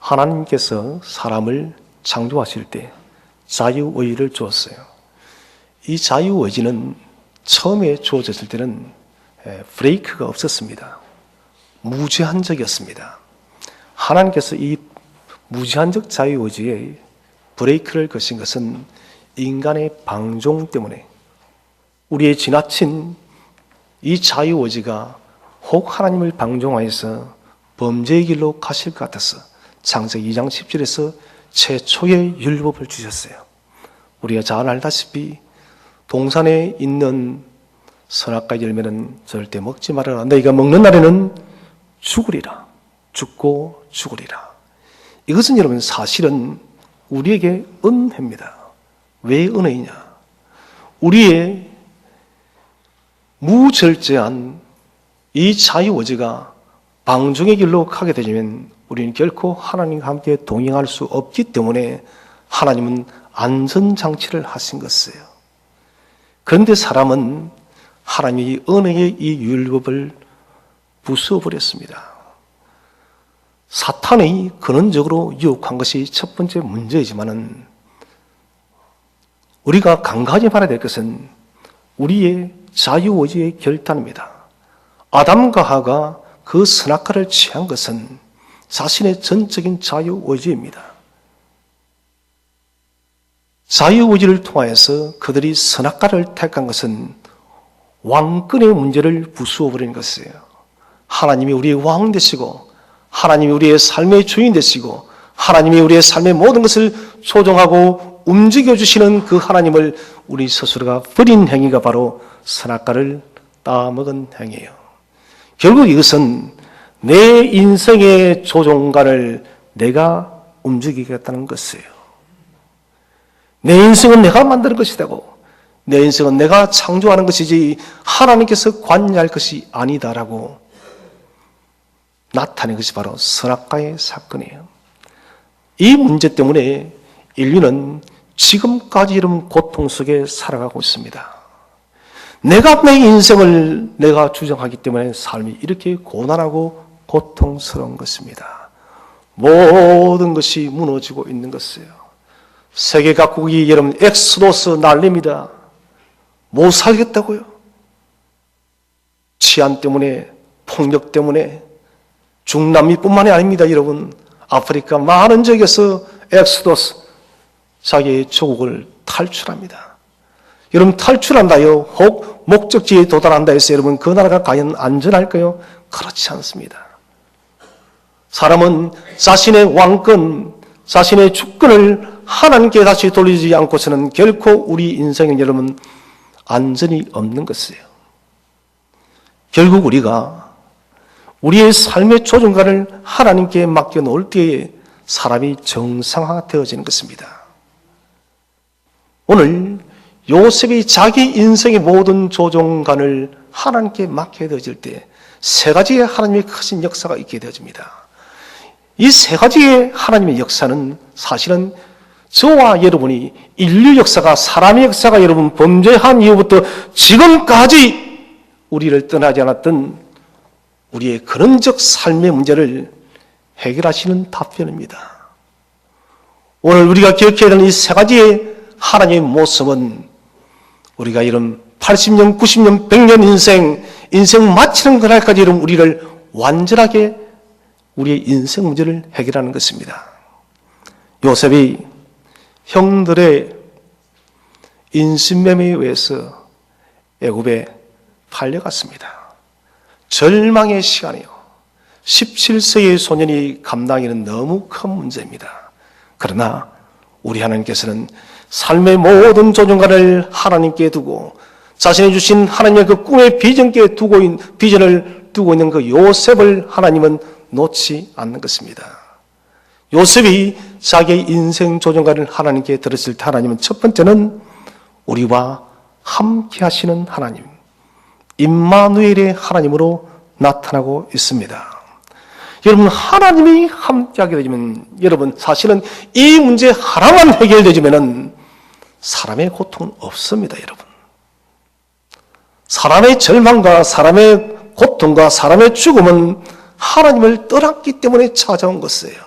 하나님께서 사람을 창조하실 때 자유의지를 주었어요. 이 자유의지는 처음에 주어졌을 때는 브레이크가 없었습니다. 무제한적이었습니다. 하나님께서 이 무제한적 자유의지에 브레이크를 거신 것은 인간의 방종 때문에, 우리의 지나친 이 자유의지가 혹 하나님을 방종하여서 범죄의 길로 가실 것 같아서 창세기 2장 10절에서 최초의 율법을 주셨어요. 우리가 잘 알다시피 동산에 있는 선악과의 열매는 절대 먹지 말아라. 너희가 먹는 날에는 죽으리라. 죽고 죽으리라. 이것은 여러분 사실은 우리에게 은혜입니다. 왜 은혜이냐? 우리의 무절제한 이 자유의지가 방종의 길로 가게 되면 우리는 결코 하나님과 함께 동행할 수 없기 때문에 하나님은 안전장치를 하신 것이에요. 그런데 사람은 하나님의 은혜의 이 율법을 부수어버렸습니다. 사탄의 근원적으로 유혹한 것이 첫 번째 문제이지만은 우리가 간과하지 말아야 될 것은 우리의 자유의지의 결단입니다. 아담과 하와가 그 선악과를 취한 것은 자신의 전적인 자유의지입니다. 자유의지를 통하여서 그들이 선악과를 택한 것은 왕권의 문제를 부수어버린 것이에요. 하나님이 우리의 왕 되시고 하나님이 우리의 삶의 주인 되시고 하나님이 우리의 삶의 모든 것을 조종하고 움직여주시는 그 하나님을 우리 스스로가 버린 행위가 바로 선악과를 따먹은 행위예요. 결국 이것은 내 인생의 조종관을 내가 움직이겠다는 것이에요. 내 인생은 내가 만드는 것이라고, 내 인생은 내가 창조하는 것이지 하나님께서 관여할 것이 아니다라고 나타낸 것이 바로 선악과의 사건이에요. 이 문제 때문에 인류는 지금까지 이런 고통 속에 살아가고 있습니다. 내가 내 인생을 내가 주장하기 때문에 삶이 이렇게 고난하고 고통스러운 것입니다. 모든 것이 무너지고 있는 것이에요. 세계 각국이 여러분 엑소도스 난립니다. 못 살겠다고요? 치안 때문에, 폭력 때문에, 중남미뿐만이 아닙니다. 여러분 아프리카 많은 지역에서 엑소도스, 자기의 조국을 탈출합니다. 여러분 탈출한다요, 혹 목적지에 도달한다 해서 여러분 그 나라가 과연 안전할까요? 그렇지 않습니다. 사람은 자신의 왕권, 자신의 주권을 하나님께 다시 돌리지 않고서는 결코 우리 인생은 여러분 안전이 없는 것이에요. 결국 우리가 우리의 삶의 조종관을 하나님께 맡겨놓을 때에 사람이 정상화되어지는 것입니다. 오늘 요셉이 자기 인생의 모든 조종관을 하나님께 맡게 되어질 때 세 가지의 하나님의 크신 역사가 있게 되어집니다. 이 세 가지의 하나님의 역사는 사실은 저와 여러분이 인류 역사가, 사람의 역사가 여러분 범죄한 이후부터 지금까지 우리를 떠나지 않았던 우리의 근원적 삶의 문제를 해결하시는 답변입니다. 오늘 우리가 기억해야 되는 이 세 가지의 하나님의 모습은 우리가 이런 80년, 90년, 100년 인생 마치는 그날까지 이런 우리를 완전하게 우리의 인생 문제를 해결하는 것입니다. 요셉이 형들의 인신매매에 의해서 애굽에 팔려갔습니다. 절망의 시간이요. 17세의 소년이 감당하기는 너무 큰 문제입니다. 그러나 우리 하나님께서는 삶의 모든 조종관을 하나님께 두고 자신이 주신 하나님의 그 꿈의 비전을 두고 있는 그 요셉을 하나님은 놓지 않는 것입니다. 요셉이 자기의 인생 조종관을 하나님께 들었을 때 하나님은 첫 번째는 우리와 함께 하시는 하나님, 임마누엘의 하나님으로 나타나고 있습니다. 여러분 하나님이 함께하게 되면 여러분 사실은 이 문제 하나만 해결되지면은 사람의 고통은 없습니다. 여러분 사람의 절망과 사람의 고통과 사람의 죽음은 하나님을 떠났기 때문에 찾아온 것이에요.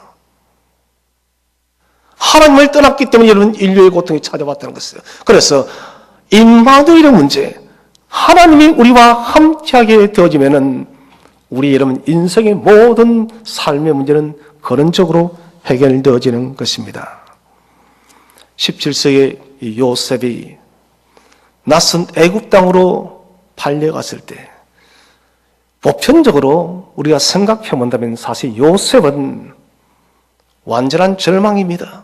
하나님을 떠났기 때문에 여러분 인류의 고통이 찾아왔다는 것이에요. 그래서 임마누엘의 문제, 하나님이 우리와 함께하게 되어지면은 우리 여러분 인생의 모든 삶의 문제는 근원적으로 해결되어지는 것입니다. 17세기 요셉이 낯선 애굽 땅으로 팔려갔을 때 보편적으로 우리가 생각해 본다면 사실 요셉은 완전한 절망입니다.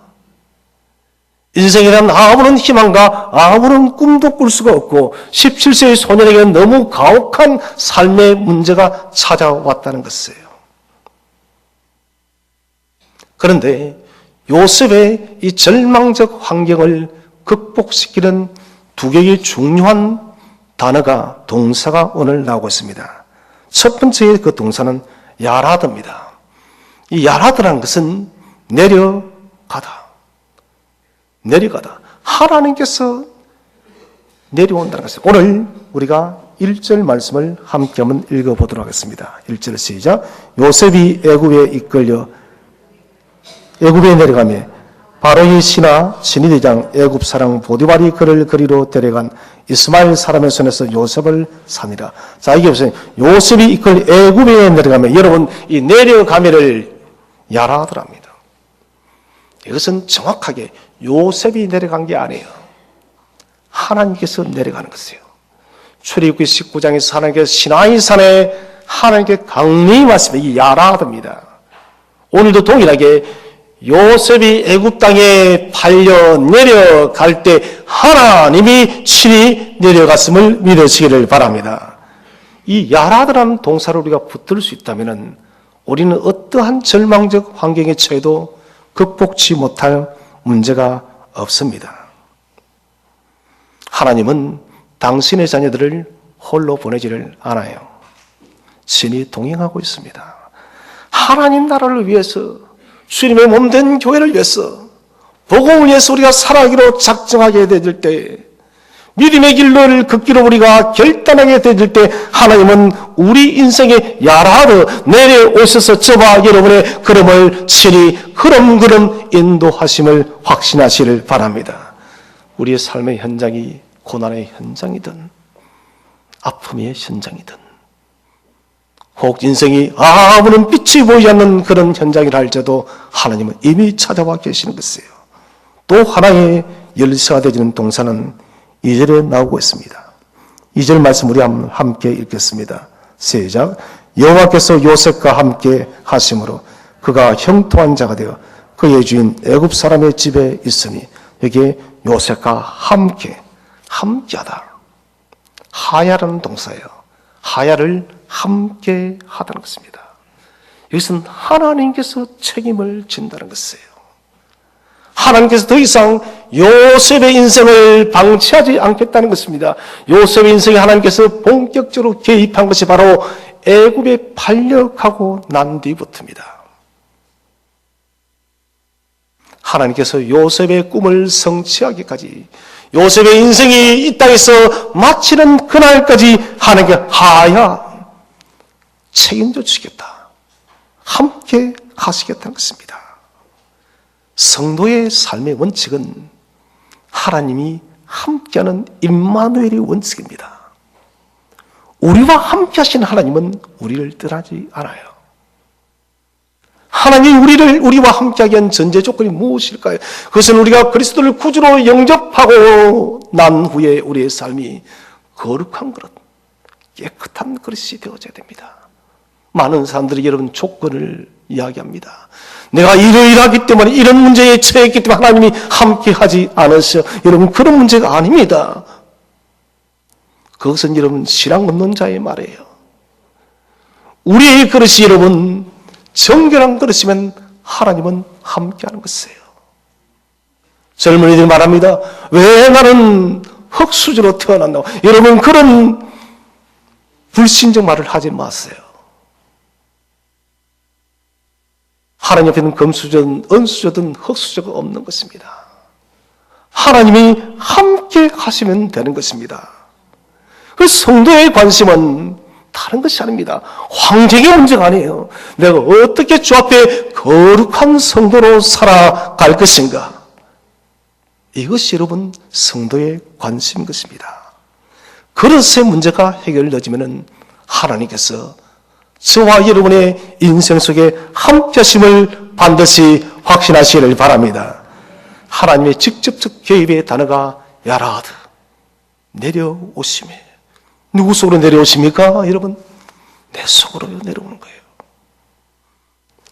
인생이란 아무런 희망과 아무런 꿈도 꿀 수가 없고 17세의 소년에게 너무 가혹한 삶의 문제가 찾아왔다는 것이에요. 그런데 요셉의 이 절망적 환경을 극복시키는 두 개의 중요한 단어가, 동사가 오늘 나오고 있습니다. 첫 번째 그 동사는 야라드입니다. 이 야라드라는 것은 내려가다. 하나님께서 내려온다는 것이에요. 오늘 우리가 1절 말씀을 함께 한번 읽어보도록 하겠습니다. 1절 시작. 요셉이 애굽에 이끌려 애굽에 내려가며 바로의 신하 신의대장 애굽 사람 보디발이 그를 그리로 데려간 이스마엘 사람의 손에서 요셉을 사니라. 자, 이게 무슨 요셉이 이끌려 애굽에 내려가며, 여러분 이 내려가며를 야라드랍니다. 이것은 정확하게 요셉이 내려간 게 아니에요. 하나님께서 내려가는 것이에요. 출애굽기 19장에서 하나님께서 시나이 산에 하나님께 강림히 말씀해 이 야라드입니다. 오늘도 동일하게 요셉이 애굽 땅에 팔려 내려갈 때 하나님이 친히 내려갔음을 믿으시기를 바랍니다. 이 야라드라는 동사를 우리가 붙들 수 있다면 우리는 어떠한 절망적 환경에 처해도 극복치 못할 문제가 없습니다. 하나님은 당신의 자녀들을 홀로 보내지를 않아요. 친히 동행하고 있습니다. 하나님 나라를 위해서, 주님의 몸된 교회를 위해서, 복음을 위해서 우리가 살아가기로 작정하게 되질 때, 믿음의 길로를 걷기로 우리가 결단하게 되질 때 하나님은 우리 인생의 야라드 내려오셔서 저와 여러분의 걸음을 친히 흐름흐름 인도하심을 확신하시를 바랍니다. 우리의 삶의 현장이 고난의 현장이든 아픔의 현장이든 혹 인생이 아무런 빛이 보이지 않는 그런 현장이라 할지라도 하나님은 이미 찾아와 계시는 것이에요. 또 하나의 열쇠가 되어지는 동사는 2절에 나오고 있습니다. 2절 말씀 우리 함께 읽겠습니다. 시작. 여호와께서 요셉과 함께 하심으로 그가 형통한 자가 되어 그의 주인 애굽 사람의 집에 있으니, 여기에 요셉과 함께하다. 하야라는 동사예요. 하야를 함께 하다는 것입니다. 이것은 하나님께서 책임을 진다는 것이에요. 하나님께서 더 이상 요셉의 인생을 방치하지 않겠다는 것입니다. 요셉의 인생에 하나님께서 본격적으로 개입한 것이 바로 애굽에 팔려가고 난 뒤부터입니다. 하나님께서 요셉의 꿈을 성취하기까지, 요셉의 인생이 이 땅에서 마치는 그날까지 하나님께 하야 책임져 주시겠다, 함께 하시겠다는 것입니다. 성도의 삶의 원칙은 하나님이 함께하는 임마누엘의 원칙입니다. 우리와 함께 하신 하나님은 우리를 떠나지 않아요. 하나님이 우리와 함께하게 한 전제 조건이 무엇일까요? 그것은 우리가 그리스도를 구주로 영접하고 난 후에 우리의 삶이 거룩한 그릇, 깨끗한 그릇이 되어져야 됩니다. 많은 사람들이 여러분 조건을 이야기합니다. 내가 이러이러하기 때문에 이런 문제에 처했기 때문에 하나님이 함께하지 않으셔. 여러분 그런 문제가 아닙니다. 그것은 여러분 신앙 없는 자의 말이에요. 우리의 그릇이 여러분 정결한 그릇이면 하나님은 함께하는 것이에요. 젊은이들 말합니다. 왜 나는 흙수저로 태어난다고. 여러분 그런 불신적 말을 하지 마세요. 하나님 앞에는 금수저든 은수저든 흙수저가 없는 것입니다. 하나님이 함께 하시면 되는 것입니다. 그 성도의 관심은 다른 것이 아닙니다. 황제의 문제가 아니에요. 내가 어떻게 주 앞에 거룩한 성도로 살아갈 것인가? 이것이 여러분 성도의 관심인 것입니다. 그릇의 문제가 해결되어지면 하나님께서 저와 여러분의 인생 속에 함께하심을 반드시 확신하시기를 바랍니다. 하나님의 직접적 개입의 단어가 야라드, 내려오심에. 누구 속으로 내려오십니까? 여러분, 내 속으로 내려오는 거예요.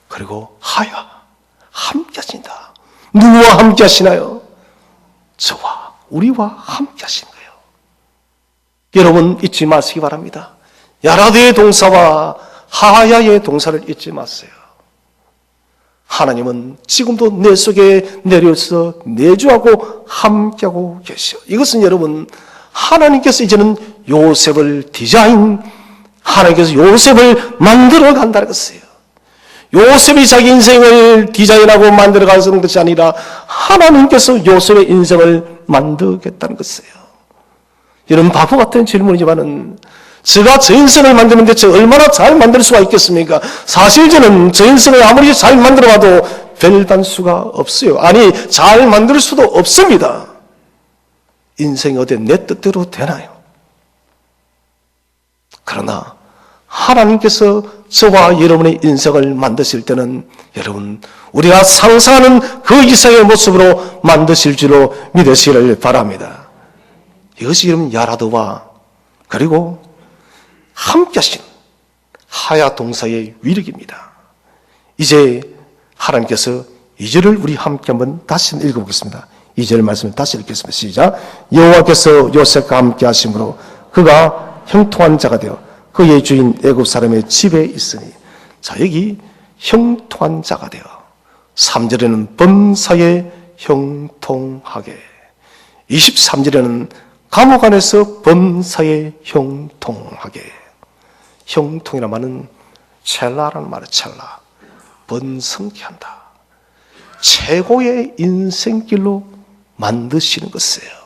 그리고 하야, 함께 하신다. 누구와 함께 하시나요? 저와 우리와 함께 하시는 거예요. 여러분 잊지 마시기 바랍니다. 야라드의 동사와 하야의 동사를 잊지 마세요. 하나님은 지금도 내 속에 내려서 내주하고 함께하고 계셔. 이것은 여러분 하나님께서 이제는 요셉을 하나님께서 요셉을 만들어 간다는 것이에요. 요셉이 자기 인생을 디자인하고 만들어 가는 것이 아니라 하나님께서 요셉의 인생을 만들겠다는 것이에요. 이런 바보 같은 질문이지만은 제가 저 인생을 만드는데 저 얼마나 잘 만들 수가 있겠습니까? 사실 저는 저 인생을 아무리 잘 만들어봐도 별단 수가 없어요. 아니 잘 만들 수도 없습니다. 인생이 어디 내 뜻대로 되나요? 그러나 하나님께서 저와 여러분의 인생을 만드실 때는 여러분 우리가 상상하는 그 이상의 모습으로 만드실 줄로 믿으시기를 바랍니다. 이것이 여러분 야라드와 그리고 함께 하신 하야 동사의 위력입니다. 이제 하나님께서 2절을 우리 함께 한번 다시 읽어보겠습니다. 2절 말씀을 다시 읽겠습니다. 시작. 여호와께서 요셉과 함께 하심으로 그가 형통한 자가 되어 그의 주인 애굽 사람의 집에 있으니. 자, 여기 형통한 자가 되어 3절에는 범사에 형통하게, 23절에는 감옥 안에서 범사에 형통하게. 형통이란 말은 첼라라는 말이에요. 첼라, 번성케 한다. 최고의 인생길로 만드시는 것이에요.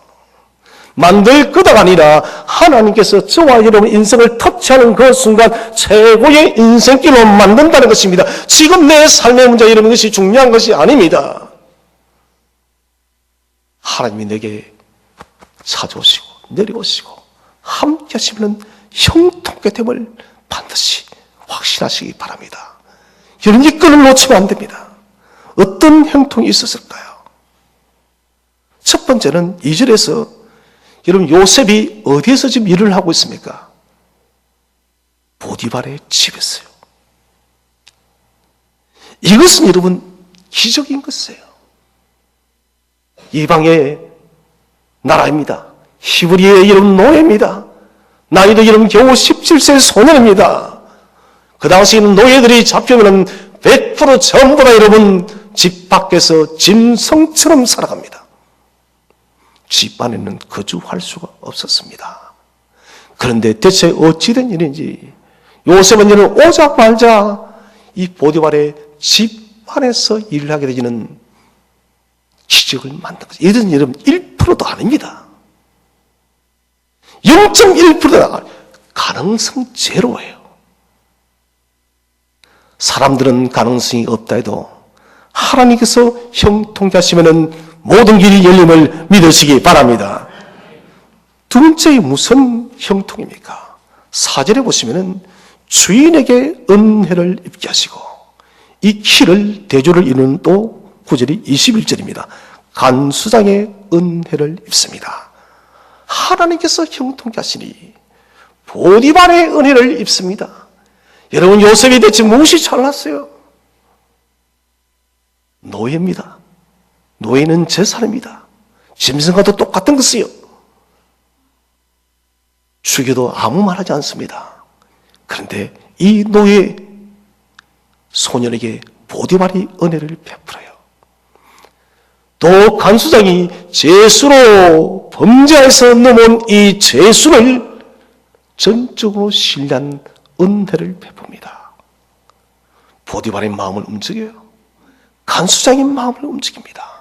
만들 거다가 아니라 하나님께서 저와 여러분 인생을 터치하는 그 순간 최고의 인생길로 만든다는 것입니다. 지금 내 삶의 문제 이런 것이 중요한 것이 아닙니다. 하나님이 내게 찾아오시고 내려오시고 함께 하시면 형통케 됨을 반드시 확신하시기 바랍니다. 여러분 이 끈을 놓치면 안 됩니다. 어떤 형통이 있었을까요? 첫 번째는 2절에서 여러분 요셉이 어디에서 지금 일을 하고 있습니까? 보디발의 집에서요. 이것은 여러분 기적인 것이에요. 이방의 나라입니다. 히브리의 여러분 노예입니다. 나이도 여러분 겨우 17세 소년입니다. 그 당시에는 노예들이 잡히면 100% 전부 다 여러분 집 밖에서 짐승처럼 살아갑니다. 집 안에는 거주할 수가 없었습니다. 그런데 대체 어찌된 일인지 요셉은 이는 오자마자 이 보디발의 집 안에서 일을 하게 되지는 기적을 만든 거죠. 이런 여러분 1%도 아닙니다. 0.1%가 가능성 제로예요. 사람들은 가능성이 없다 해도 하나님께서 형통케 하시면 모든 길이 열림을 믿으시기 바랍니다. 두 번째 무슨 형통입니까? 4절에 보시면 주인에게 은혜를 입게 하시고 이 키를 대조를 이루는 또 9절이 21절입니다. 간수장의 은혜를 입습니다. 하나님께서 형통케 하시니 보디발의 은혜를 입습니다. 여러분 요셉이 대체 무엇이 잘났어요? 노예입니다. 노예는 제사입니다. 짐승과도 똑같은 것이요. 죽여도 아무 말하지 않습니다. 그런데 이 노예 소년에게 보디발이 은혜를 베풀어요. 또 간수장이 죄수로 범죄에서 넘어온 이 죄수를 전적으로 신뢰한 은혜를 베풉니다. 보디발의 마음을 움직여요. 간수장의 마음을 움직입니다.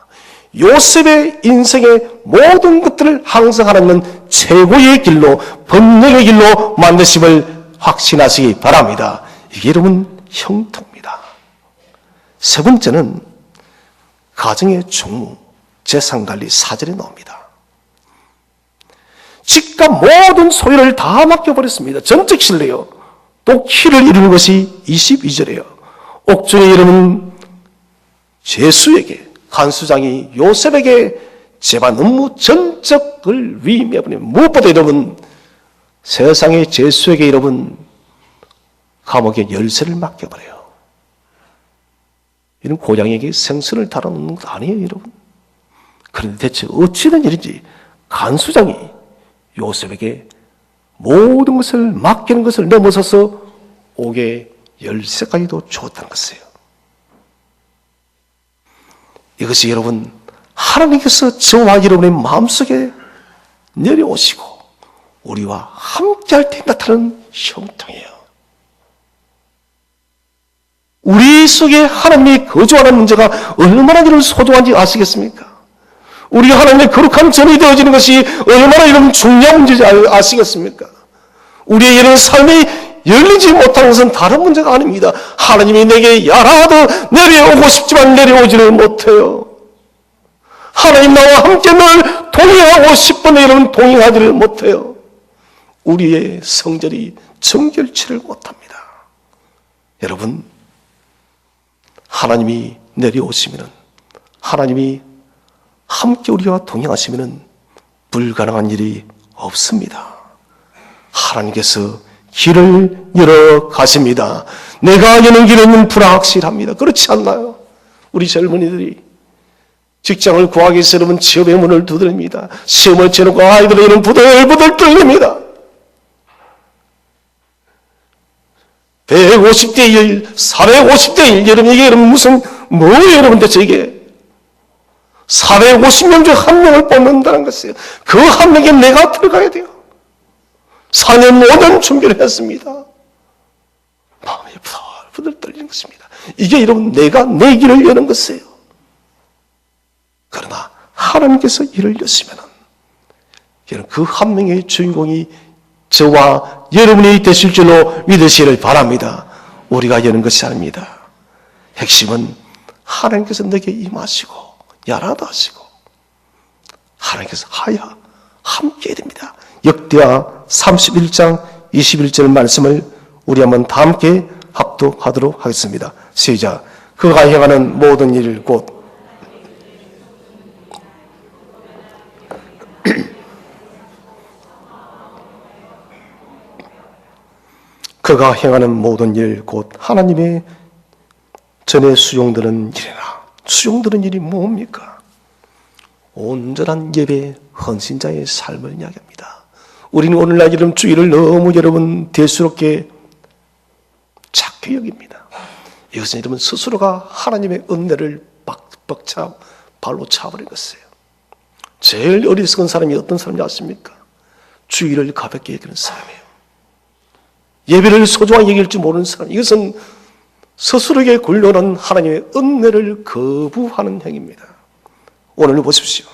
요셉의 인생의 모든 것들을 항상 하나님은 최고의 길로, 번영의 길로 만드심을 확신하시기 바랍니다. 이게 여러분 형통입니다. 세 번째는 가정의 총무, 재산관리 4절에 나옵니다. 집과 모든 소유를 다 맡겨버렸습니다. 전적 신뢰요. 또 키를 이루는 것이 22절이에요. 옥중에 이르는 제수에게, 간수장이 요셉에게 재반 업무 전적을 위임해버리면, 무엇보다 여러분 세상의 제수에게 여러분 감옥의 열쇠를 맡겨버려요. 이런 고양이에게 생선을 달아놓는 것도 아니에요, 여러분. 그런데 대체 어찌된 일인지 간수장이 요셉에게 모든 것을 맡기는 것을 넘어서서 옥의 열쇠까지도 주었다는 것이에요. 이것이 여러분 하나님께서 저와 여러분의 마음속에 내려오시고 우리와 함께할 때 나타나는 형통이에요. 우리 속에 하나님이 거주하는 문제가 얼마나 여러분 소중한지 아시겠습니까? 우리가 하나님의 거룩한 전이 되어지는 것이 얼마나 여러분 중요한 문제인지 아시겠습니까? 우리의 이런 삶이 열리지 못하는 것은 다른 문제가 아닙니다. 하나님이 내게 야라도 내려오고 싶지만 내려오지를 못해요. 하나님 나와 함께 늘 동행하고 싶은데 여러분 동행하지를 못해요. 우리의 성전이 정결치를 못합니다. 여러분, 하나님이 내려오시면, 하나님이 함께 우리와 동행하시면 불가능한 일이 없습니다. 하나님께서 길을 열어 가십니다. 내가 여는 길은 불확실합니다. 그렇지 않나요? 우리 젊은이들이 직장을 구하기 위해서 여러분 취업의 문을 두드립니다. 시험을 치르고 아이들은 이런 부들부들 떨립니다. 150대 1, 450대 1, 여러분 이게 여러분 무슨 뭐예요 여러분 대체 이게 450명 중 한 명을 뽑는다는 것이에요. 그 한 명에 내가 들어가야 돼요. 4년 5년 준비를 했습니다. 마음이 부들부들 떨리는 것입니다. 이게 여러분 내가 내 길을 여는 것이에요. 그러나 하나님께서 길을 여시면 여러분 그 한 명의 주인공이 저와 여러분이 되실 줄로 믿으시기를 바랍니다. 우리가 여는 것이 아닙니다. 핵심은 하나님께서 내게 임하시고 야라도 하시고 하나님께서 하야 함께 됩니다. 역대하 31장 21절 말씀을 우리 한번 다 함께 합독하도록 하겠습니다. 시작. 그가 행하는 모든 일 곧 그가 행하는 모든 일 곧 하나님의 전에 수용되는 일이라. 수용되는 일이 뭡니까? 온전한 예배 헌신자의 삶을 이야기합니다. 우리는 오늘날 여러분 주일을 너무 여러분 대수롭게 작게 여깁니다. 이것은 여러분 스스로가 하나님의 은혜를 벅차 발로 차버린 것이에요. 제일 어리석은 사람이 어떤 사람인지 아십니까? 주일을 가볍게 여기는 사람이에요. 예배를 소중하게 여길 줄 모르는 사람. 이것은 스스로에게 굴려놓은 하나님의 은혜를 거부하는 행위입니다. 오늘 보십시오.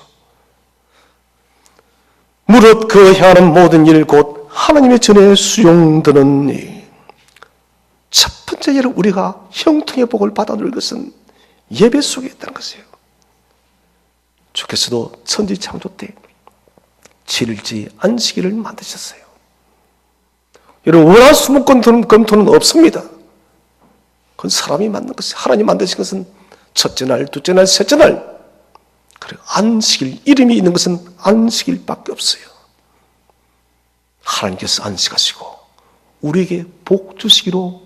무릇 그 행하는 모든 일 곧 하나님의 전에 수용되는 일. 첫 번째 예로 우리가 형통의 복을 받아들일 것은 예배 속에 있다는 것이에요. 주께서도 천지 창조 때 7일째 안식일을 만드셨어요. 여러분 월화수목금 금토는 없습니다. 그건 사람이 만든 것이에요. 하나님 만드신 것은 첫째 날, 둘째 날, 셋째 날. 그리고 안식일, 이름이 있는 것은 안식일밖에 없어요. 하나님께서 안식하시고 우리에게 복 주시기로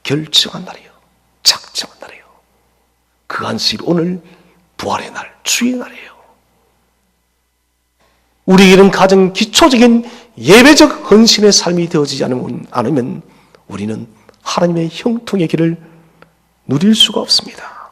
결정한 날이에요. 작정한 날이에요. 그 안식일 오늘 부활의 날, 주의 날이에요. 우리에게는 가장 기초적인 예배적 헌신의 삶이 되어지지 않으면 우리는 하나님의 형통의 길을 누릴 수가 없습니다.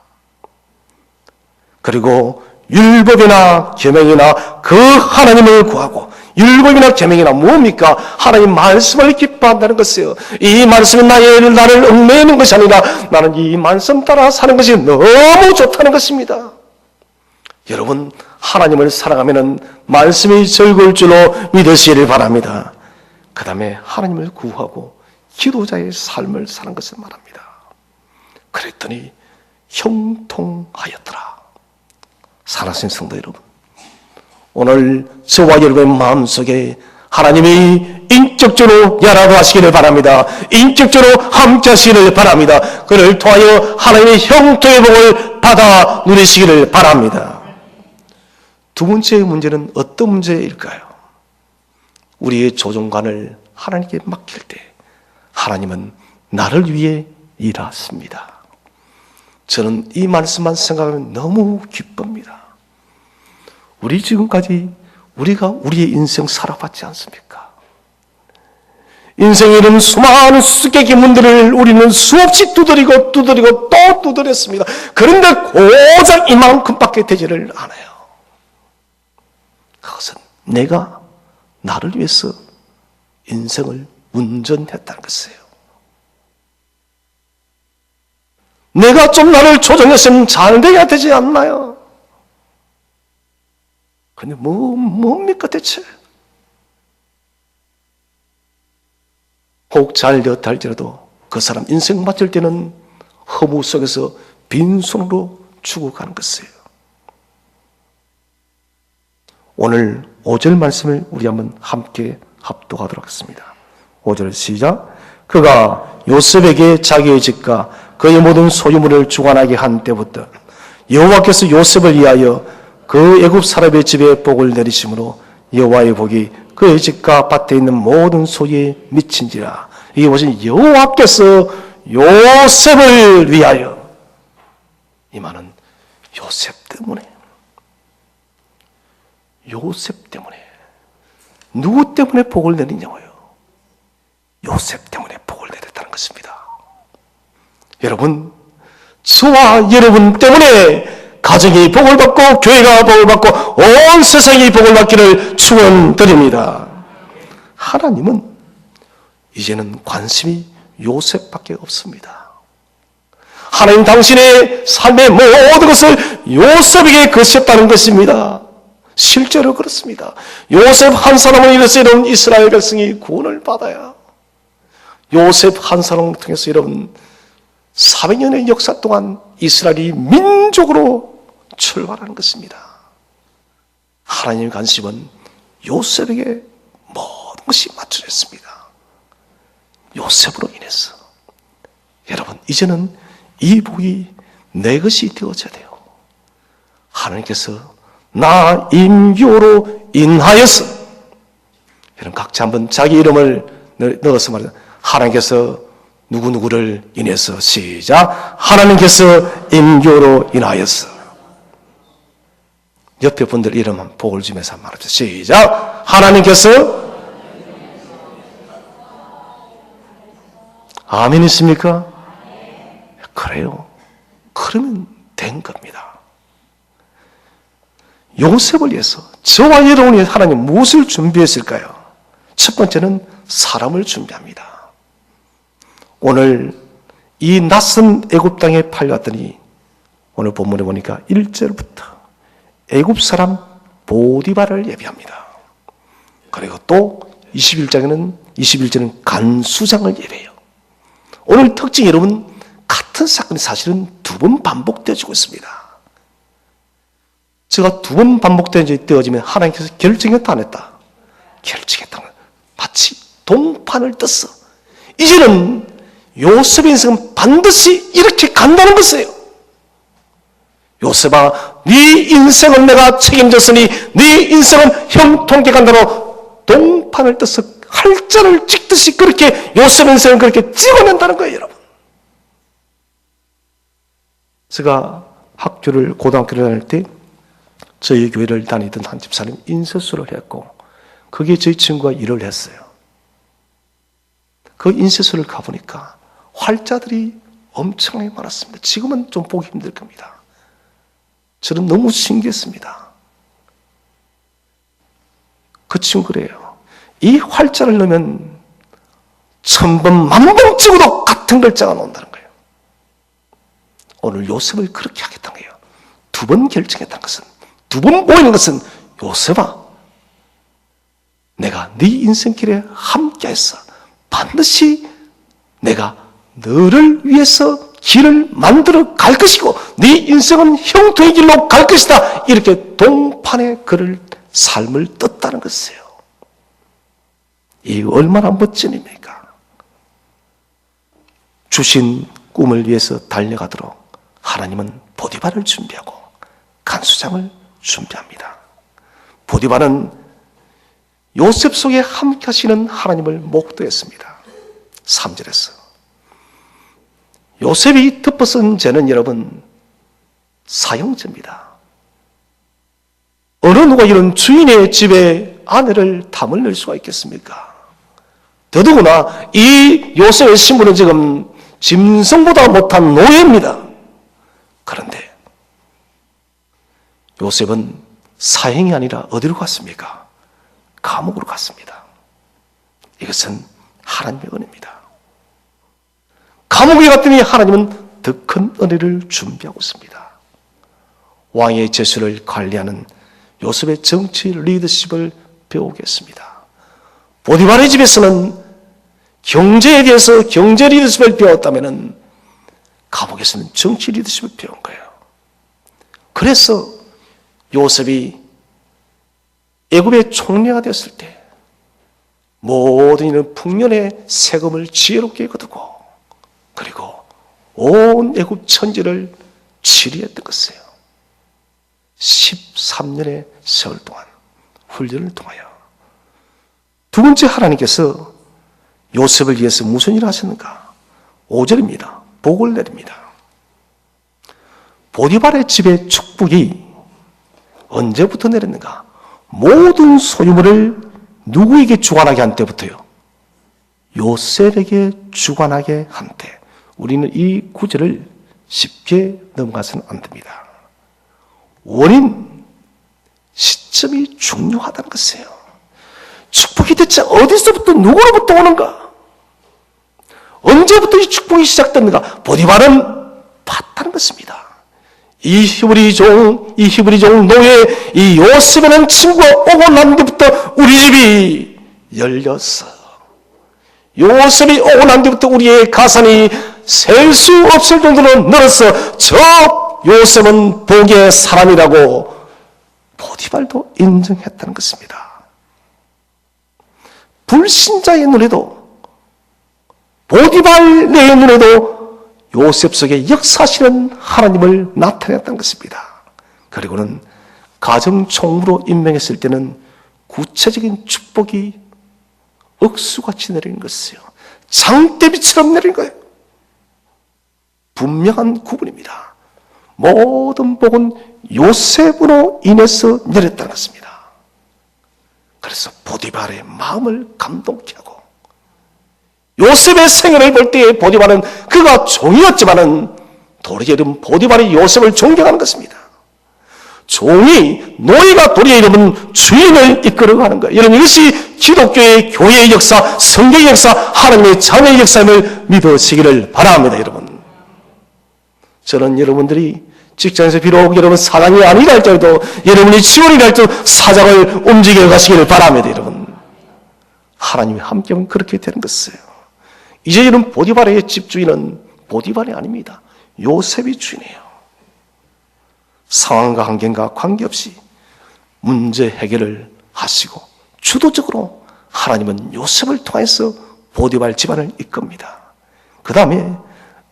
그리고 율법이나 계명이나 그 하나님을 구하고 율법이나 계명이나 뭡니까? 하나님 말씀을 기뻐한다는 것이에요. 이 말씀은 나를 얽매이는 것이 아니라 나는 이 말씀 따라 사는 것이 너무 좋다는 것입니다. 여러분 하나님을 사랑하면 말씀이 즐거울 줄로 믿으시기를 바랍니다. 그 다음에 하나님을 구하고 기도자의 삶을 사는 것을 말합니다. 그랬더니 형통하였더라. 사랑하는 성도 여러분, 오늘 저와 여러분의 마음속에 하나님이 인격적으로 열어가시기를 바랍니다. 인격적으로 함께 하시기를 바랍니다. 그를 통하여 하나님의 형통의 복을 받아 누리시기를 바랍니다. 두 번째의 문제는 어떤 문제일까요? 우리의 조종관을 하나님께 맡길 때 하나님은 나를 위해 일하십니다. 저는 이 말씀만 생각하면 너무 기쁩니다. 우리 지금까지 우리가 우리의 인생 살아봤지 않습니까? 인생에 이런 수많은 수수께끼 문들을 우리는 수없이 두드리고 또 두드렸습니다. 그런데 고작 이만큼밖에 되지를 않아요. 그것은 내가 나를 위해서 인생을 운전했다는 것이에요. 내가 좀 나를 조정했으면 잘 돼야 되지 않나요? 근데 뭡니까 대체? 혹 잘 되었다 할지라도 그 사람 인생 맞을 때는 허무 속에서 빈손으로 죽어가는 것이에요. 오늘 5절 말씀을 우리 한번 함께 합독하도록 하겠습니다. 5절 시작. 그가 요셉에게 자기의 집과 그의 모든 소유물을 주관하게 한 때부터 여호와께서 요셉을 위하여 그 애굽 사람의 집에 복을 내리심으로 여호와의 복이 그의 집과 밭에 있는 모든 소유에 미친지라. 이게 무슨 여호와께서 요셉을 위하여, 이 말은 요셉 때문에, 요셉 때문에. 누구 때문에 복을 내리냐고요? 요셉 때문에 복을 내렸다는 것입니다. 여러분, 저와 여러분 때문에 가정이 복을 받고 교회가 복을 받고 온 세상이 복을 받기를 축원드립니다. 하나님은 이제는 관심이 요셉밖에 없습니다. 하나님 당신의 삶의 모든 것을 요셉에게 거셨다는 것입니다. 실제로 그렇습니다. 요셉 한 사람을 위해서 여러분 이스라엘 백성이 구원을 받아야, 요셉 한 사람을 통해서 여러분 400년의 역사 동안 이스라엘이 민족으로 출발하는 것입니다. 하나님의 관심은 요셉에게 모든 것이 맞춰졌습니다. 요셉으로 인해서 여러분 이제는 이 복이 내 것이 되어져야 돼요. 하나님께서 나 임교로 인하여서, 여러분 각자 한번 자기 이름을 넣어서 말합니다. 하나님께서 누구누구를 인해서, 시작. 하나님께서 임교로 인하여서. 옆에 분들 이름 한번 복을 주면서 말합시다. 시작. 하나님께서. 아멘 있습니까? 그래요. 그러면 된 겁니다. 요셉을 위해서 저와 여러분이 위해서 하나님 무엇을 준비했을까요? 첫 번째는 사람을 준비합니다. 오늘 이 낯선 애굽 땅에 팔려왔더니 오늘 본문에 보니까 1절부터 애굽 사람 보디바를 예배합니다. 그리고 또 21절은 간수장을 예배해요. 오늘 특징이 여러분, 같은 사건이 사실은 두 번 반복되어지고 있습니다. 제가 두 번 반복되어지면 하나님께서 결정했다 안 했다? 결정했다. 마치 동판을 떴어. 이제는 요셉의 인생은 반드시 이렇게 간다는 것이에요. 요셉아, 네 인생은 내가 책임졌으니 네 인생은 형통케 간다로 동판을 떠서 활자를 찍듯이 그렇게 요셉의 인생을 그렇게 찍어낸다는 거예요, 여러분. 제가 고등학교를 다닐 때 저희 교회를 다니던 한 집사님 인쇄소를 했고, 거기에 저희 친구가 일을 했어요. 그 인쇄소를 가보니까 활자들이 엄청나게 많았습니다. 지금은 좀 보기 힘들 겁니다. 저는 너무 신기했습니다. 그 친구 그래요. 이 활자를 넣으면 1000번, 10,000번 찍어도 같은 글자가 나온다는 거예요. 오늘 요셉을 그렇게 하겠다는 거예요. 두 번 결정했다는 것은, 두 번 보이는 것은, 요셉아, 내가 네 인생길에 함께해서 반드시 내가 너를 위해서 길을 만들어 갈 것이고 네 인생은 형통의 길로 갈 것이다. 이렇게 동판에 그를 삶을 떴다는 것이에요. 이 얼마나 멋진 일입니까? 주신 꿈을 위해서 달려가도록 하나님은 보디발을 준비하고 간수장을 준비합니다. 보디발은 요셉 속에 함께 하시는 하나님을 목도했습니다. 3절에서 요셉이 덮어쓴 죄는 여러분 사형죄입니다. 어느 누가 이런 주인의 집에 아내를 담을 낼 수가 있겠습니까? 더더구나 이 요셉의 신분은 지금 짐승보다 못한 노예입니다. 그런데 요셉은 사형이 아니라 어디로 갔습니까? 감옥으로 갔습니다. 이것은 하나님의 은혜입니다. 감옥에 갔더니 하나님은 더 큰 은혜를 준비하고 있습니다. 왕의 제수를 관리하는 요셉의 정치 리더십을 배우겠습니다. 보디발의 집에서는 경제에 대해서 경제 리더십을 배웠다면 감옥에서는 정치 리더십을 배운 거예요. 그래서 요셉이 애굽의 총리가 되었을 때 모든 이는 풍년의 세금을 지혜롭게 거두고 그리고 온 애굽 천지를 치리했던 것이에요. 13년의 세월 동안 훈련을 통하여. 두 번째, 하나님께서 요셉을 위해서 무슨 일을 하셨는가? 5절입니다. 복을 내립니다. 보디발의 집에 축복이 언제부터 내렸는가? 모든 소유물을 누구에게 주관하게 한 때부터요? 요셉에게 주관하게 한 때. 우리는 이 구절을 쉽게 넘어가서는 안 됩니다. 원인, 시점이 중요하다는 것이에요. 축복이 대체 어디서부터 누구로부터 오는가? 언제부터 이 축복이 시작됐는가? 보디발은 봤다는 것입니다. 이 히브리 종 노예, 이 요셉이라는 친구가 오고 난 뒤부터 우리 집이 열렸어. 요셉이 오고 난 뒤부터 우리의 가산이 셀 수 없을 정도로 늘었어. 저 요셉은 복의 사람이라고 보디발도 인정했다는 것입니다. 불신자의 눈에도, 보디발의 눈에도 요셉 속에 역사하시는 하나님을 나타냈다는 것입니다. 그리고는 가정총무로 임명했을 때는 구체적인 축복이 억수같이 내리는 것이에요. 장대비처럼 내리는 거예요. 분명한 구분입니다. 모든 복은 요셉으로 인해서 내렸다는 것입니다. 그래서 보디발의 마음을 감동케 하고 요셉의 생애를 볼 때에 보디발은 그가 종이었지만은 도리어 이름 보디발이 요셉을 존경하는 것입니다. 종이, 노예가 도리어 이름은 주인을 이끌어가는 거예요. 여러분, 이것이 기독교의 교회의 역사, 성경의 역사, 하나님의 자녀의 역사임을 믿으시기를 바랍니다. 여러분, 저는 여러분들이 직장에서 비록 여러분 사장이 아니라 할지라도 여러분이 직원이라 할지라도 사장을 움직여 가시기를 바랍니다. 여러분, 하나님이 함께하면 그렇게 되는 것이에요. 이제 이런 보디발의 집주인은 보디발이 아닙니다. 요셉이 주인이에요. 상황과 환경과 관계없이 문제 해결을 하시고 주도적으로 하나님은 요셉을 통해서 보디발 집안을 이끕니다. 그 다음에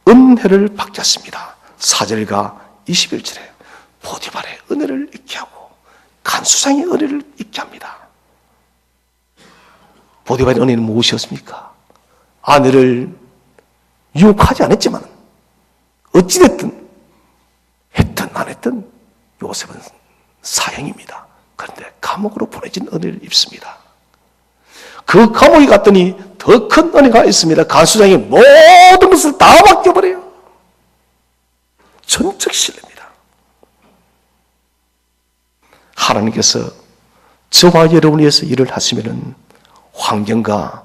은혜를 받게 하십니다. 4절과 21절에 보디발의 은혜를 잊게 하고 간수장의 은혜를 잊게 합니다. 보디발의 은혜는 무엇이었습니까? 아내를 유혹하지 않았지만 어찌됐든 했든 안 했든 요셉은 사형입니다. 그런데 감옥으로 보내진 은혜를 입습니다. 그 감옥에 갔더니 더 큰 은혜가 있습니다. 간수장이 모든 것을 다 맡겨버려요. 전적 신뢰입니다. 하나님께서 저와 여러분을 위해서 일을 하시면은 환경과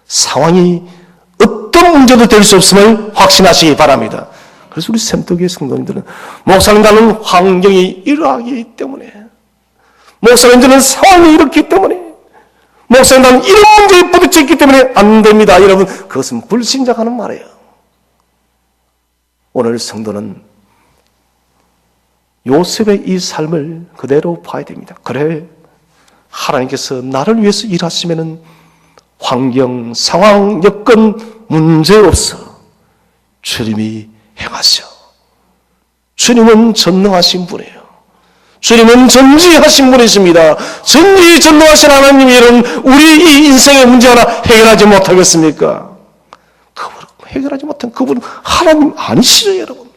상황이 어떤 문제도 될 수 없음을 확신하시기 바랍니다. 그래서 우리 샘터교회 성도님들은 목사님과는 환경이 이러하기 때문에, 목사님들은 상황이 이렇기 때문에, 목사님 나는 이런 문제에 부딪혀 있기 때문에 안 됩니다. 여러분, 그것은 불신자하는 말이에요. 오늘 성도는 요셉의 이 삶을 그대로 봐야 됩니다. 그래, 하나님께서 나를 위해서 일하시면은 환경, 상황, 여건 문제없어 주님이 행하셔. 주님은 전능하신 분이에요. 주님은 전지하신 분이십니다. 전지전능하신 하나님이 이런 우리 이 인생의 문제 하나 해결하지 못하겠습니까? 그분 해결하지 못한 그분은 하나님 아니시죠, 여러분?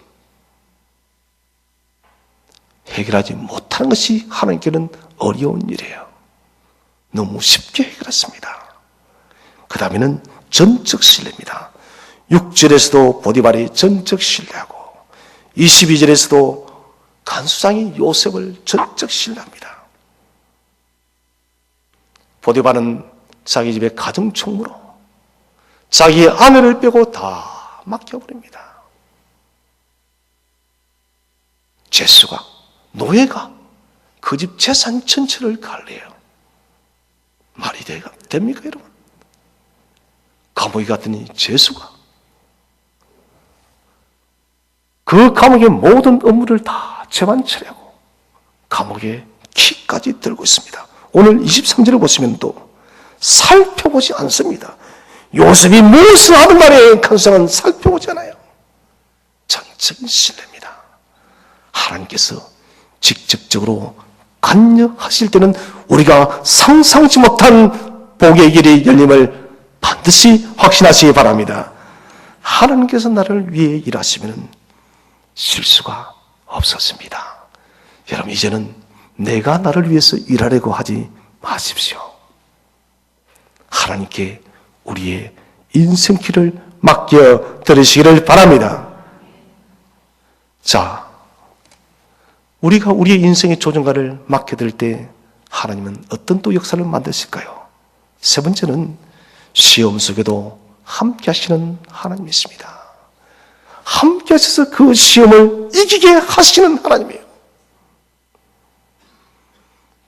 해결하지 못하는 것이 하나님께는 어려운 일이에요. 너무 쉽게 해결했습니다. 그 다음에는 전적 신뢰입니다. 6절에서도 보디발이 전적 신뢰하고 22절에서도 간수장이 요셉을 전적 신뢰합니다. 보디발은 자기 집의 가정총무로 자기의 아내를 빼고 다 맡겨버립니다. 죄수가, 노예가 그 집 재산 전체를 관리해요. 말이 됩니까, 여러분? 감옥에 갔더니 죄수가 그 감옥의 모든 업무를 다 재반 처리하고 감옥에 키까지 들고 있습니다. 오늘 23절을 보시면 또 살펴보지 않습니다. 요셉이 무엇을 하든 말에 간수장은 살펴보지 않아요. 전적인 신뢰입니다. 하나님께서 직접적으로 관여하실 때는 우리가 상상치 못한 복의 길이 열림을 반드시 확신하시기 바랍니다. 하나님께서 나를 위해 일하시면 실수가 없었습니다. 여러분, 이제는 내가 나를 위해서 일하려고 하지 마십시오. 하나님께 우리의 인생길을 맡겨 드리시기를 바랍니다. 자, 우리가 우리의 인생의 조정가를 맡겨드릴 때 하나님은 어떤 또 역사를 만드실까요? 세 번째는 시험 속에도 함께 하시는 하나님이십니다. 함께 하셔서 그 시험을 이기게 하시는 하나님이에요.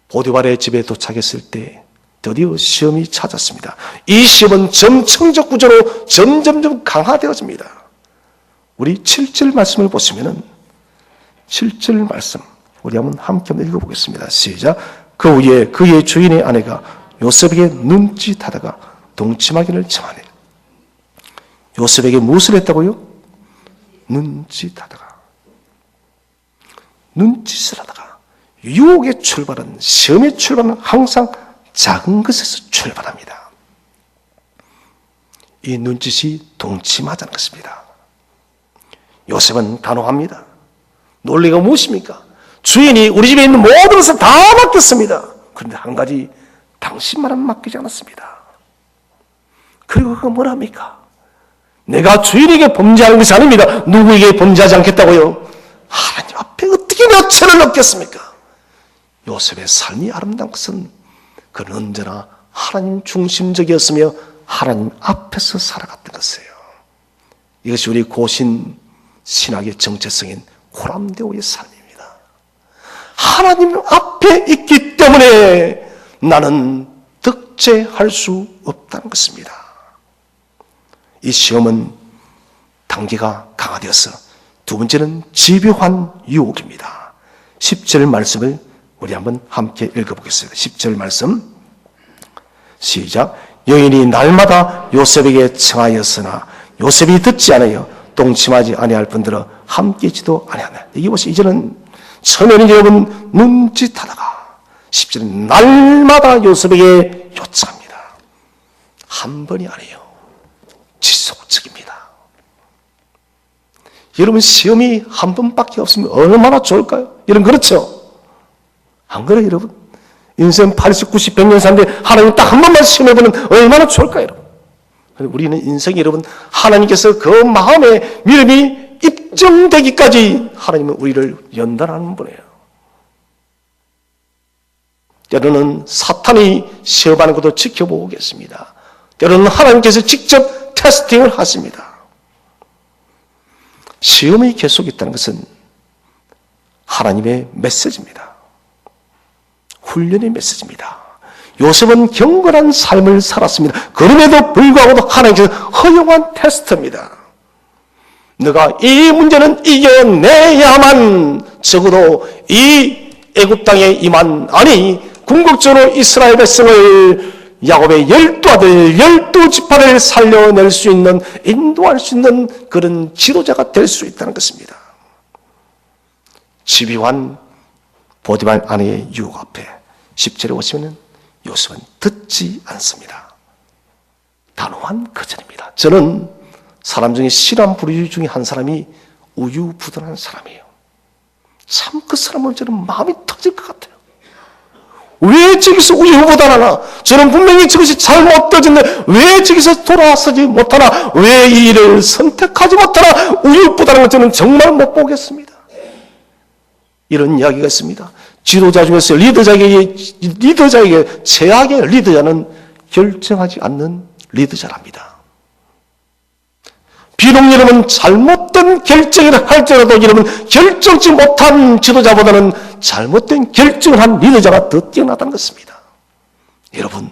보디발의 집에 도착했을 때 드디어 시험이 찾았습니다. 이 시험은 점층적 구조로 점점점 강화되어집니다. 우리 7절 말씀을 보시면은 7절 말씀 우리 한번 함께 읽어보겠습니다. 시작. 그 후에 그의 주인의 아내가 요셉에게 눈짓하다가 동치마기를 청하네. 요셉에게 무엇을 했다고요? 눈짓하다가, 눈짓을 하다가. 유혹의 출발은, 시험의 출발은 항상 작은 것에서 출발합니다. 이 눈짓이 동치마자는 것입니다. 요셉은 단호합니다. 논리가 무엇입니까? 주인이 우리 집에 있는 모든 것을 다 맡겼습니다. 그런데 한 가지, 당신만은 맡기지 않았습니다. 그리고 그가 뭐랍니까? 내가 주인에게 범죄하는 것이 아닙니다. 누구에게 범죄하지 않겠다고요? 하나님 앞에 어떻게 몇 채를 얻겠습니까? 요셉의 삶이 아름다운 것은 그는 언제나 하나님 중심적이었으며 하나님 앞에서 살아갔던 것이에요. 이것이 우리 고신 신학의 정체성인 고람데오의 삶입니다. 하나님 앞에 있기 때문에 나는 득제할 수 없다는 것입니다. 이 시험은 단계가 강화되어서 두 번째는 집요한 유혹입니다. 10절 말씀을 우리 한번 함께 읽어보겠습니다. 10절 말씀 시작. 여인이 날마다 요셉에게 청하였으나 요셉이 듣지 않아요. 동침하지 아니할 분들은 함께 있지도 아니하네. 이게 보세요. 이제는 처음에는 여러분 눈짓하다가 10절은 날마다 요셉에게 요청합니다. 한 번이 아니에요. 지속적입니다. 여러분 시험이 한 번밖에 없으면 얼마나 좋을까요? 여러분 그렇죠? 안 그래요 여러분? 인생 80, 90, 100년 사는데 하나님 딱 한 번만 시험해보면 얼마나 좋을까요 여러분? 우리는 인생이 여러분 하나님께서 그 마음의 믿음이 입증되기까지 하나님은 우리를 연단하는 분이에요. 때로는 사탄이 시험하는 것도 지켜보고 계십니다. 때로는 하나님께서 직접 테스팅을 하십니다. 시험이 계속 있다는 것은 하나님의 메시지입니다. 훈련의 메시지입니다. 요셉은 경건한 삶을 살았습니다. 그럼에도 불구하고도 하나님께서 허용한 테스트입니다. 너가 이 문제는 이겨내야만 적어도 이 애굽 땅에 임한, 아니 궁극적으로 이스라엘 백성을, 야곱의 12아들 12지파를 살려낼 수 있는, 인도할 수 있는 그런 지도자가 될 수 있다는 것입니다. 집요한 보디발 아내의 유혹 앞에 10절에 보시면 요셉은 듣지 않습니다. 단호한 거절입니다. 저는 사람 중에 실한 부류 중에 한 사람이 우유부단한 사람이에요. 참 그 사람은 저는 마음이 터질 것 같아요. 왜 저기서 우유부단하나? 저는 분명히 저것이 잘못되었는데 왜 저기서 돌아서지 못하나? 왜 이 일을 선택하지 못하나? 우유부단한 걸 저는 정말 못 보겠습니다. 이런 이야기가 있습니다. 지도자 중에서 리더자에게 최악의 리더자는 결정하지 않는 리더자랍니다. 비록 여러분 잘못된 결정을 할지라도 여러분 결정치 못한 지도자보다는 잘못된 결정을 한 리더자가 더 뛰어나다는 것입니다. 여러분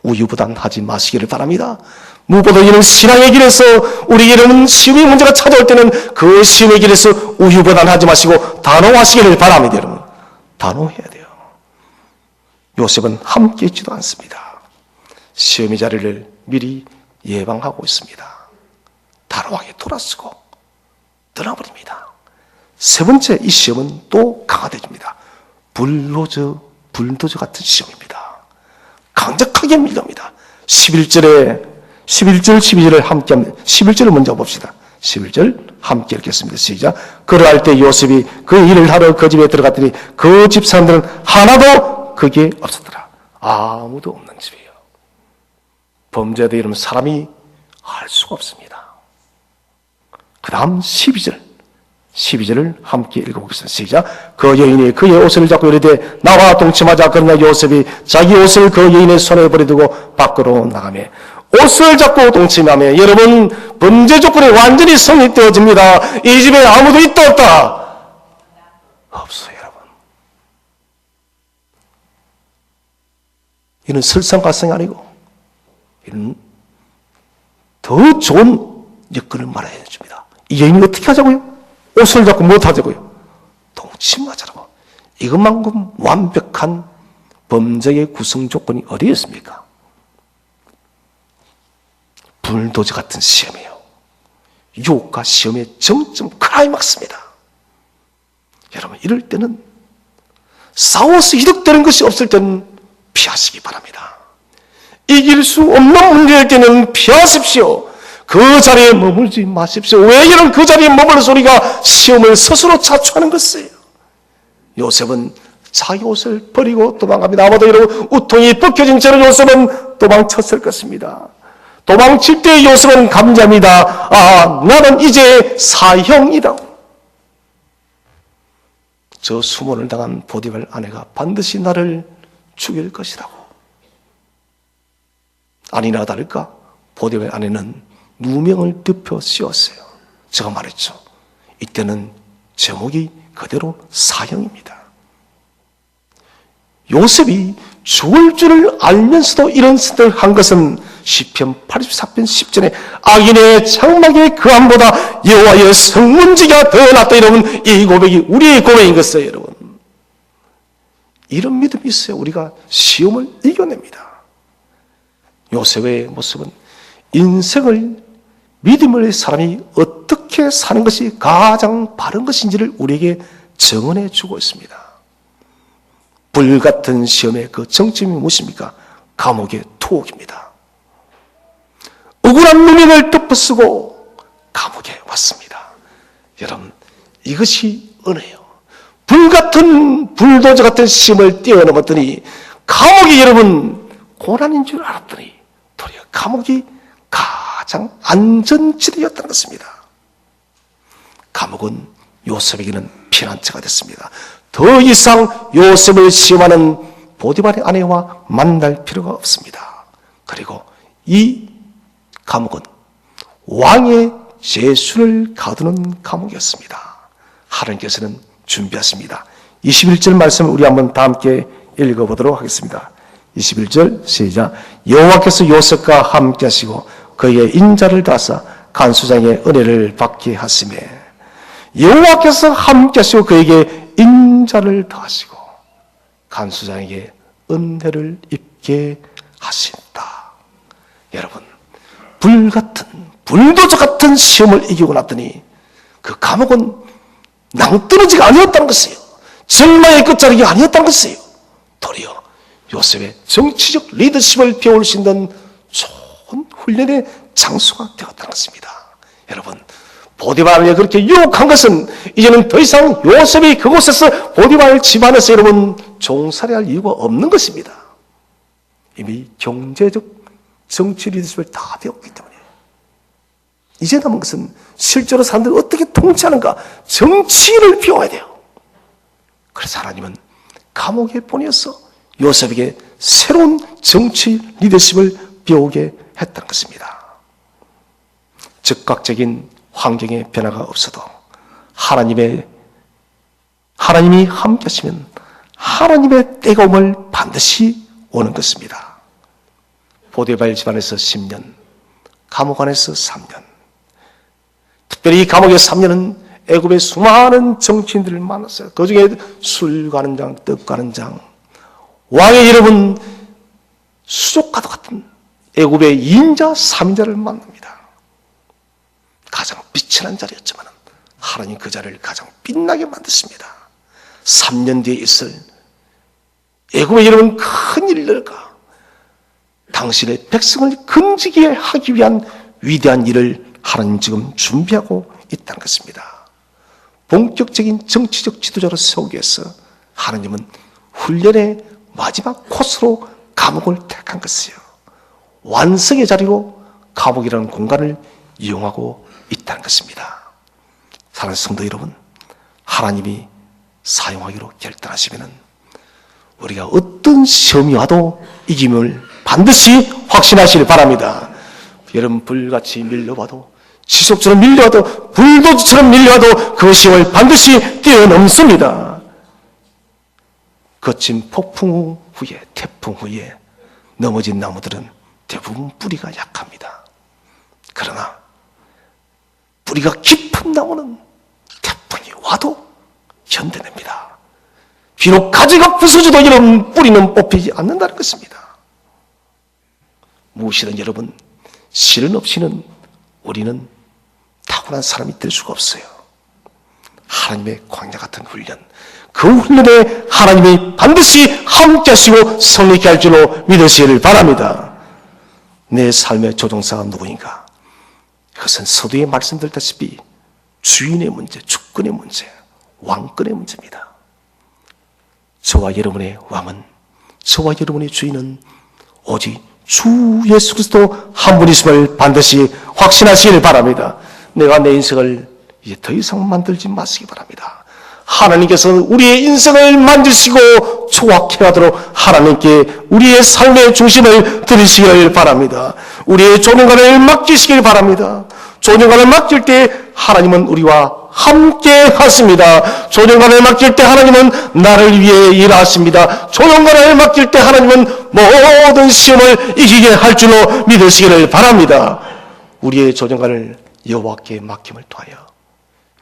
우유부단하지 마시기를 바랍니다. 무엇보다 이런 신앙의 길에서 우리 여러분 시험의 문제가 찾아올 때는 그 시험의 길에서 우유부단하지 마시고 단호하시기를 바랍니다. 여러분 단호해야 돼요. 요셉은 함께 있지도 않습니다. 시험의 자리를 미리 예방하고 있습니다. 단호하게 돌아서고 떠나버립니다. 세 번째, 이 시험은 또 강화되어집니다. 불도저 같은 시험입니다. 강력하게 밀립니다. 11절, 12절을 함께 합니다. 11절을 먼저 봅시다. 11절 함께 읽겠습니다. 시작. 그러할 때 요셉이 그 일을 하러 그 집에 들어갔더니 그 집 사람들은 하나도 거기에 없었더라. 아무도 없는 집이에요. 범죄도 이러면 사람이 할 수가 없습니다. 그 다음 12절을 함께 읽어보겠습니다. 시작. 그 여인이 그의 옷을 잡고 이르되 나와 동침하자. 그러나 요셉이 자기 옷을 그 여인의 손에 버려두고 밖으로 나가매 옷을 잡고 동침하며, 여러분 범죄 조건이 완전히 성립되어집니다. 이 집에 아무도 있다 없다? 없어요. 여러분 이는 설상가상이 아니고 이는 더 좋은 여건을 말해야 줍니다. 이 여인이 어떻게 하자고요? 옷을 잡고 못 하자고요? 동침하자라고. 이것만큼 완벽한 범죄의 구성 조건이 어디에 있습니까? 불도저 같은 시험이에요. 유혹과 시험의 정점 클라이막스입니다. 여러분 이럴 때는 싸워서 이득되는 것이 없을 때는 피하시기 바랍니다. 이길 수 없는 문제일 때는 피하십시오. 그 자리에 머물지 마십시오. 왜 이런 그 자리에 머물러서 우리가 시험을 스스로 자초하는 것이에요. 요셉은 자기 옷을 버리고 도망갑니다. 아마도 여러분 우통이 벗겨진 채로 요셉은 도망쳤을 것입니다. 도망칠 때 요셉은 감지합니다. 아, 나는 이제 사형이다. 저 수모를 당한 보디발 아내가 반드시 나를 죽일 것이라고. 아니나 다를까 보디발 아내는 누명을 덮여 씌웠어요. 제가 말했죠. 이때는 제목이 그대로 사형입니다. 요셉이 죽을 줄을 알면서도 이런 선택을 한 것은 시편 84편 10절에 악인의 장막의 그함보다 여호와의 성문지기가 더 낫다. 여러분 이 고백이 우리의 고백인 것이에요. 여러분 이런 믿음이 있어요. 우리가 시험을 이겨냅니다. 요셉의 모습은 인생을 믿음의 사람이 어떻게 사는 것이 가장 바른 것인지를 우리에게 증언해 주고 있습니다. 불같은 시험의 그 정점이 무엇입니까? 감옥의 투옥입니다. 억울한 누명을 덮어쓰고 감옥에 왔습니다. 여러분 이것이 은혜요. 불같은 불도저 같은 시험을 뛰어넘었더니 감옥이 여러분 고난인 줄 알았더니 도리어 감옥이 가장 안전지대였다는 것입니다. 감옥은 요셉에게는 피난처가 됐습니다. 더 이상 요셉을 시험하는 보디발의 아내와 만날 필요가 없습니다. 그리고 이 감옥은 왕의 제수를 가두는 감옥이었습니다. 하나님께서는 준비하십니다. 21절 말씀을 우리 한번 다 함께 읽어보도록 하겠습니다. 21절 시작. 여호와께서 요셉과 함께 하시고 그에게 인자를 다사 간수장의 은혜를 받게 하시매. 여호와께서 함께 하시고 그에게 인자를 다하시고 간수장에게 은혜를 입게 하신다. 여러분, 불도저 같은 시험을 이기고 났더니 그 감옥은 낭떠러지가 아니었다는 것이에요. 절망의 끝자락이 아니었다는 것이에요. 도리어 요셉의 정치적 리더십을 배울 수 있는 좋은 훈련의 장소가 되었다는 것입니다. 여러분, 보디발을 그렇게 유혹한 것은 이제는 더 이상 요셉이 그곳에서 보디발 집안에서 여러분 종살이할 이유가 없는 것입니다. 이미 경제적 정치 리더십을 다 배웠기 때문에 이제 남은 것은 실제로 사람들을 어떻게 통치하는가, 정치를 배워야 돼요. 그래서 하나님은 감옥에 보내어서 요셉에게 새로운 정치 리더십을 배우게 했다는 것입니다. 즉각적인 환경의 변화가 없어도 하나님이 함께 하시면 하나님의 뜨거움을 반드시 오는 것입니다. 보디발 집안에서 10년, 감옥 안에서 3년. 특별히 이 감옥의 3년은 애굽의 수많은 정치인들을 만났어요. 그 중에 술 가는 장, 떡 가는 장, 왕의 여러분 수족과도 같은 애굽의 2인자, 3인자를 만납니다. 가장 빛이 난 자리였지만 하나님 그 자리를 가장 빛나게 만드십니다. 3년 뒤에 있을 애굽의 여러분 큰 일들과 당신의 백성을 건지게 하기 위한 위대한 일을 하나님 지금 준비하고 있다는 것입니다. 본격적인 정치적 지도자로 세우기 위해서 하나님은 훈련의 마지막 코스로 감옥을 택한 것이에요. 완성의 자리로 감옥이라는 공간을 이용하고 있다는 것입니다. 사랑하는 성도 여러분, 하나님이 사용하기로 결단하시면 우리가 어떤 시험이 와도 이김을 반드시 확신하시길 바랍니다. 여러분, 불같이 밀려와도, 지속처럼 밀려와도, 불도저처럼 밀려와도 그 시험을 반드시 뛰어넘습니다. 거친 폭풍 후에, 태풍 후에 넘어진 나무들은 대부분 뿌리가 약합니다. 그러나 뿌리가 깊은 나무는 태풍이 와도 견뎌냅니다. 비록 가지가 부서져도 이런 뿌리는 뽑히지 않는다는 것입니다. 무엇이든 여러분, 실은 없이는 우리는 타고난 사람이 될 수가 없어요. 하나님의 광야 같은 훈련, 그 훈련에 하나님이 반드시 함께 하시고 성립케 할 줄로 믿으시기를 바랍니다. 내 삶의 조종사가 누구인가? 그것은 서두에 말씀드렸다시피 주인의 문제, 주권의 문제, 왕권의 문제입니다. 저와 여러분의 왕은, 저와 여러분의 주인은 오직 주 예수 그리스도 한 분이심을 반드시 확신하시기를 바랍니다. 내가 내 인생을 이제 더 이상 만들지 마시기 바랍니다. 하나님께서 우리의 인생을 만드시고 초확해가도록 하나님께 우리의 삶의 중심을 들이시기를 바랍니다. 우리의 조명관을 맡기시길 바랍니다. 조명관을 맡길 때 하나님은 우리와 함께 하십니다. 조정관을 맡길 때 하나님은 나를 위해 일하십니다. 조정관을 맡길 때 하나님은 모든 시험을 이기게 할 줄로 믿으시기를 바랍니다. 우리의 조정관을 여호와께 맡김을 통하여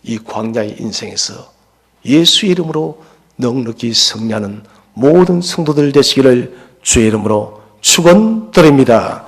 이 광야의 인생에서 예수의 이름으로 넉넉히 승리하는 모든 성도들 되시기를 주의 이름으로 축원드립니다.